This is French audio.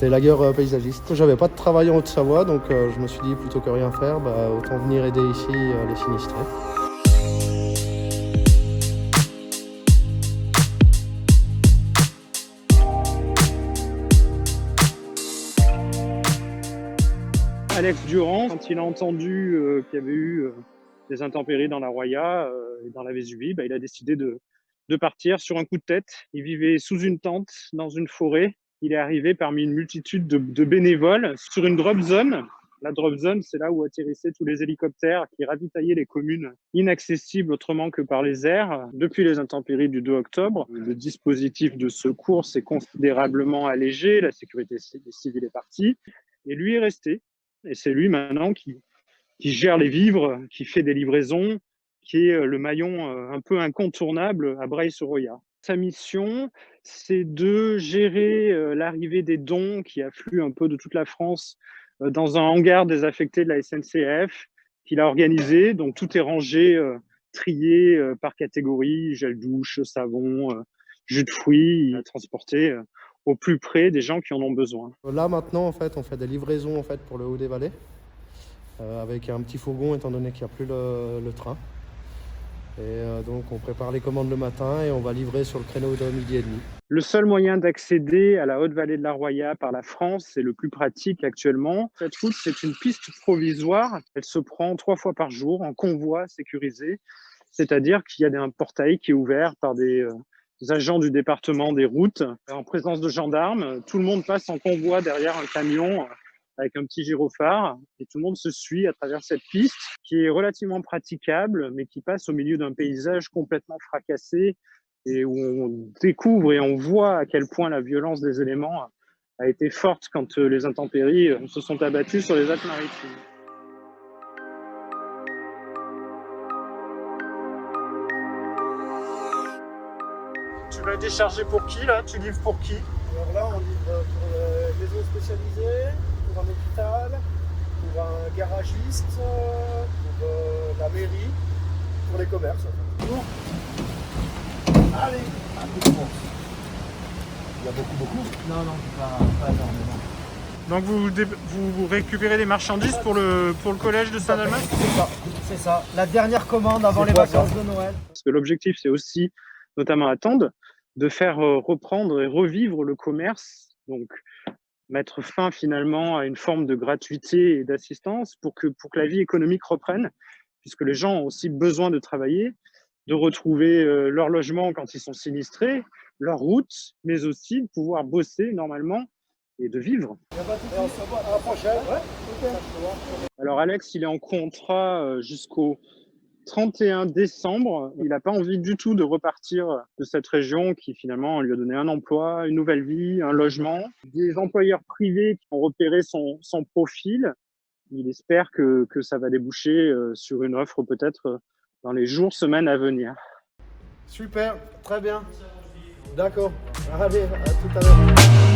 J'étais lagueur paysagiste. J'avais pas de travail en Haute-Savoie, donc je me suis dit plutôt que rien faire, autant venir aider ici les sinistrés. Alex Durand, quand il a entendu qu'il y avait eu des intempéries dans la Roya et dans la Vésubie, il a décidé de partir sur un coup de tête. Il vivait sous une tente dans une forêt. Il est arrivé parmi une multitude de bénévoles sur une drop zone. La drop zone, c'est là où atterrissaient tous les hélicoptères qui ravitaillaient les communes inaccessibles autrement que par les airs. Depuis les intempéries du 2 octobre, le dispositif de secours s'est considérablement allégé, la sécurité civile est partie, et lui est resté. Et c'est lui maintenant qui gère les vivres, qui fait des livraisons, qui est le maillon un peu incontournable à Breil-sur-Roya. Sa mission, c'est de gérer l'arrivée des dons qui affluent un peu de toute la France dans un hangar désaffecté de la SNCF qu'il a organisé. Donc tout est rangé, trié par catégorie, gel douche, savon, jus de fruits, transporté au plus près des gens qui en ont besoin. Là maintenant, en fait, on fait des livraisons en fait, pour le haut des vallées, avec un petit fourgon étant donné qu'il n'y a plus le train. Et donc on prépare les commandes le matin et on va livrer sur le créneau de 12h30. Le seul moyen d'accéder à la haute vallée de la Roya par la France, c'est le plus pratique actuellement. Cette route, c'est une piste provisoire. Elle se prend 3 fois par jour en convoi sécurisé, c'est-à-dire qu'il y a un portail qui est ouvert par des agents du département des routes en présence de gendarmes. Tout le monde passe en convoi derrière un camion avec un petit gyrophare et tout le monde se suit à travers cette piste qui est relativement praticable mais qui passe au milieu d'un paysage complètement fracassé et où on découvre et on voit à quel point la violence des éléments a été forte quand les intempéries se sont abattues sur les Alpes-Maritimes. Tu vas décharger pour qui là? Tu livres pour qui? Alors là, on livre pour les maisons spécialisées, pour un hôpital, pour un garagiste, pour la mairie, pour les commerces. Bonjour. Allez, un peu de course. Il y a beaucoup. Non, pas énormément. Donc vous récupérez des marchandises pour le collège de Saint-Dalmas? C'est ça. La dernière commande avant les vacances de Noël. Parce que l'objectif, c'est aussi, notamment à Tende, de faire reprendre et revivre le commerce, donc mettre fin finalement à une forme de gratuité et d'assistance pour que la vie économique reprenne, puisque les gens ont aussi besoin de travailler, de retrouver leur logement quand ils sont sinistrés, leur route, mais aussi de pouvoir bosser normalement et de vivre. À la prochaine. Alors Alex, il est en contrat jusqu'au 31 décembre. Il n'a pas envie du tout de repartir de cette région qui finalement lui a donné un emploi, une nouvelle vie, un logement. Des employeurs privés qui ont repéré son profil. Il espère que ça va déboucher sur une offre peut-être dans les jours, semaines à venir. Super, très bien. D'accord. Allez, à tout à l'heure.